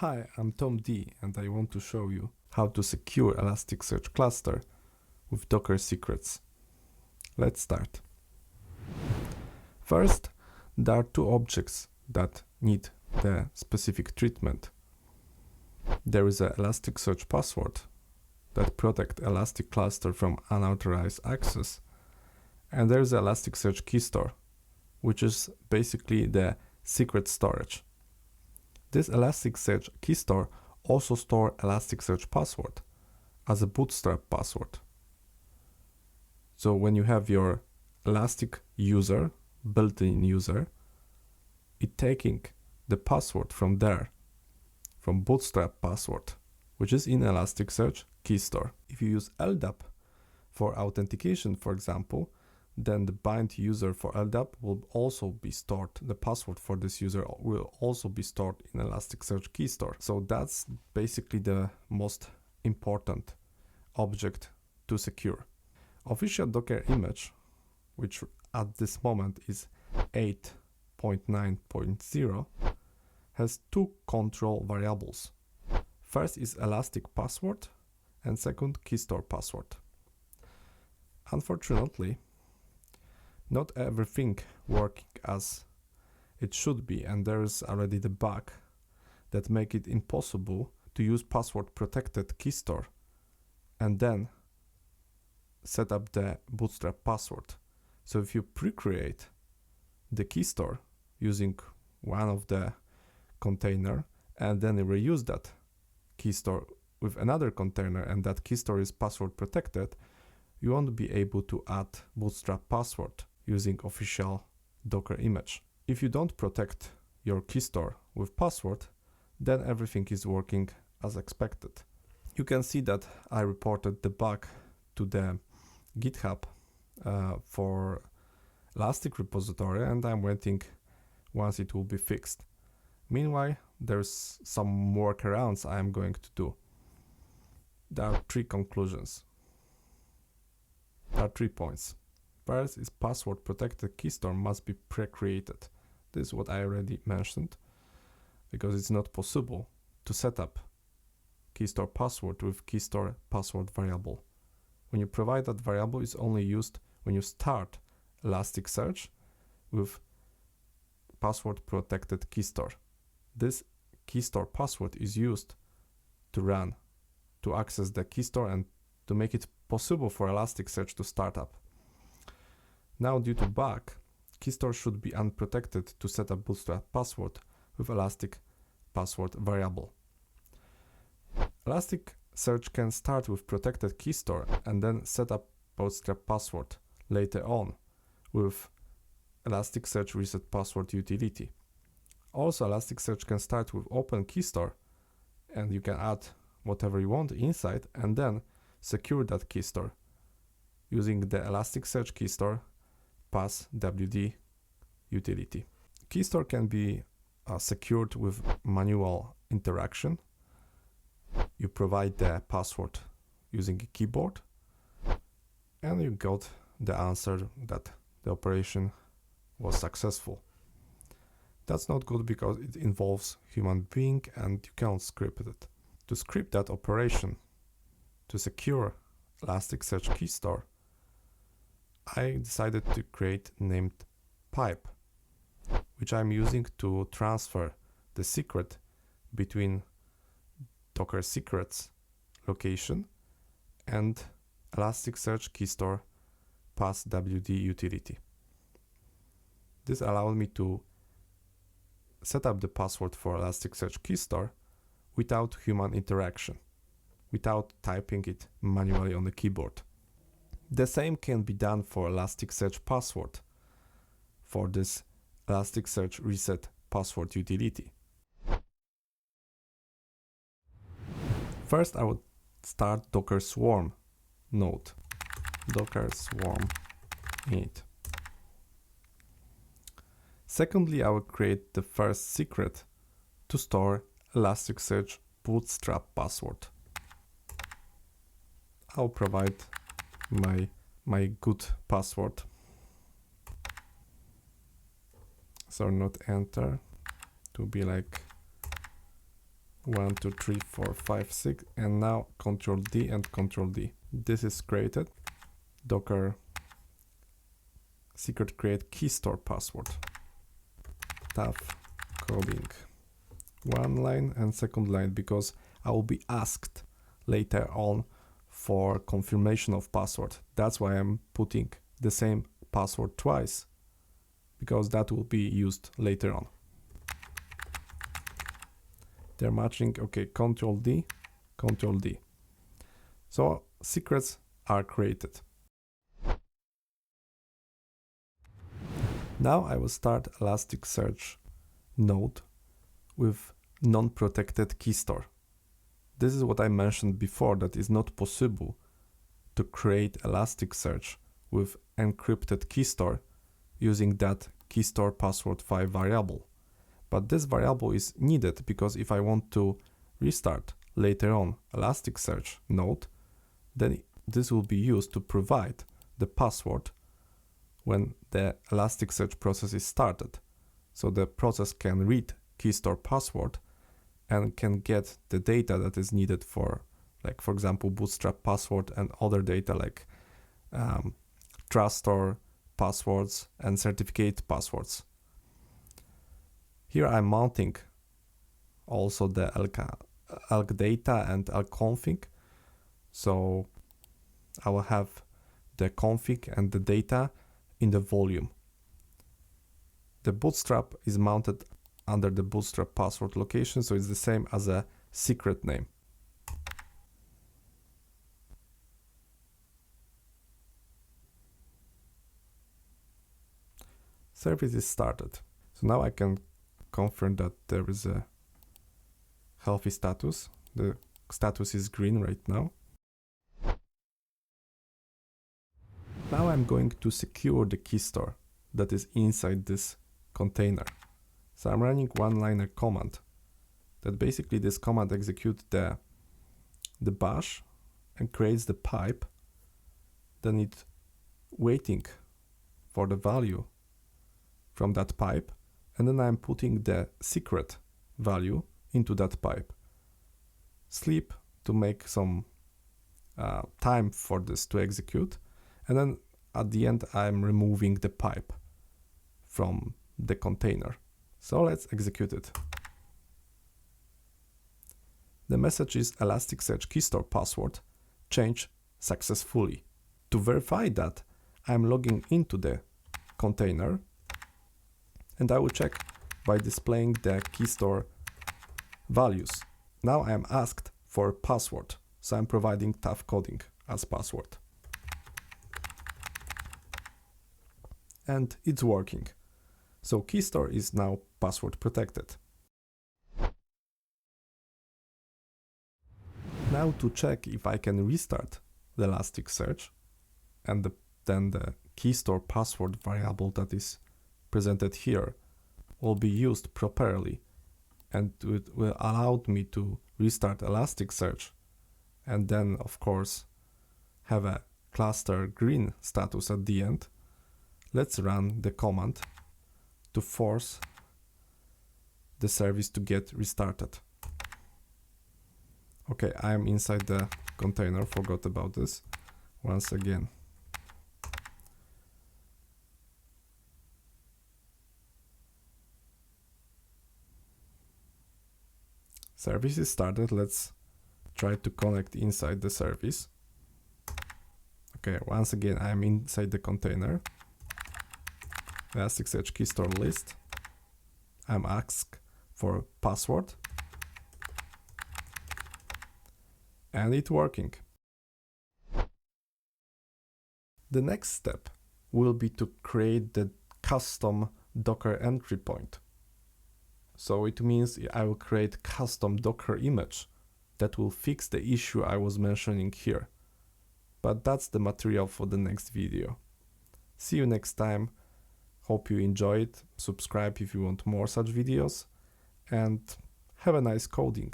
Hi, I'm Tom D, and I want to show you how to secure Elasticsearch cluster with Docker secrets. Let's start. First, there are two objects that need the specific treatment. There is an Elasticsearch password that protects Elastic cluster from unauthorized access, and there is Elasticsearch Keystore, which is basically the secret storage. This Elasticsearch Keystore also stores Elasticsearch password as a bootstrap password. So when you have your Elastic user, built-in user, it's taking the password from there, from bootstrap password, which is in Elasticsearch Keystore. If you use LDAP for authentication, for example, then the bind user for LDAP will also be stored. The password for this user will also be stored in Elasticsearch Keystore. So that's basically the most important object to secure. Official Docker image, which at this moment is 8.9.0, has two control variables. First is Elastic password and second Keystore password. Unfortunately, not everything working as it should be, and there is already the bug that make it impossible to use password protected Keystore and then set up the bootstrap password. So if you pre-create the Keystore using one of the container and then reuse that Keystore with another container and that Keystore is password protected, you won't be able to add bootstrap password using official Docker image. If you don't protect your Keystore with password, then everything is working as expected. You can see that I reported the bug to the GitHub for Elastic repository, and I'm waiting once it will be fixed. Meanwhile, there's some workarounds I am going to do. There are three conclusions. There are 3 points. First is password protected Keystore must be pre-created. This is what I already mentioned, because it's not possible to set up Keystore password with Keystore password variable. When you provide that variable, it's only used when you start Elasticsearch with password protected Keystore. This Keystore password is used to access the Keystore and to make it possible for Elasticsearch to start up. Now, due to bug, Keystore should be unprotected to set up bootstrap password with Elastic password variable. Elasticsearch can start with protected Keystore and then set up bootstrap password later on with Elasticsearch reset password utility. Also, Elasticsearch can start with open Keystore and you can add whatever you want inside and then secure that Keystore using the Elasticsearch Keystore pass WD utility. Keystore can be secured with manual interaction. You provide the password using a keyboard and you got the answer that the operation was successful. That's not good because it involves human being and you can't script it. To script that operation to secure Elasticsearch Keystore, I decided to create named pipe, which I'm using to transfer the secret between Docker secrets location and Elasticsearch Keystore pass WD utility. This allowed me to set up the password for Elasticsearch Keystore without human interaction, without typing it manually on the keyboard. The same can be done for Elasticsearch password for this Elasticsearch reset password utility. First, I would start Docker Swarm node, Docker Swarm init. Secondly, I will create the first secret to store Elasticsearch bootstrap password. I'll provide my good password. So not enter, to be like 1, 2, 3, 4, 5, 6, and now Control D and Control D. This is created. Docker secret create Keystore password. Tough coding. One line and second line, because I will be asked later on for confirmation of password. That's why I'm putting the same password twice, because that will be used later on. They're matching. Okay, Control D, Control D. So secrets are created. Now I will start Elasticsearch node with non-protected Keystore. This is what I mentioned before, that is not possible to create Elasticsearch with encrypted Keystore using that Keystore password 5 variable. But this variable is needed because if I want to restart later on Elasticsearch node, then this will be used to provide the password when the Elasticsearch process is started. So the process can read Keystore password and can get the data that is needed for, like, for example, Bootstrap password and other data like Trustor passwords and certificate passwords. Here I'm mounting also the elk data and elk config. So I will have the config and the data in the volume. The Bootstrap is mounted under the Bootstrap password location, so it's the same as a secret name. Service is started. So now I can confirm that there is a healthy status. The status is green right now. Now I'm going to secure the Keystore that is inside this container. So I'm running one-liner command that basically this command executes the bash and creates the pipe. Then it's waiting for the value from that pipe, and then I'm putting the secret value into that pipe. Sleep to make some time for this to execute, and then at the end I'm removing the pipe from the container. So let's execute it. The message is Elasticsearch Keystore password changed successfully. To verify that, I'm logging into the container, and I will check by displaying the Keystore values. Now I am asked for password, so I'm providing tough coding as password. And it's working. So Keystore is now password protected. Now to check if I can restart the Elasticsearch, and then the Keystore password variable that is presented here will be used properly, and it will allow me to restart Elasticsearch, and then of course have a cluster green status at the end. Let's run the command to force the service to get restarted. Okay, I'm inside the container, forgot about this. Once again. Service is started. Let's try to connect inside the service. Okay, once again, I'm inside the container. Elasticsearch Keystore list. I'm asked for password. And it's working. The next step will be to create the custom Docker entry point. So it means I will create custom Docker image that will fix the issue I was mentioning here. But that's the material for the next video. See you next time. Hope you enjoyed. Subscribe if you want more such videos, and have a nice coding.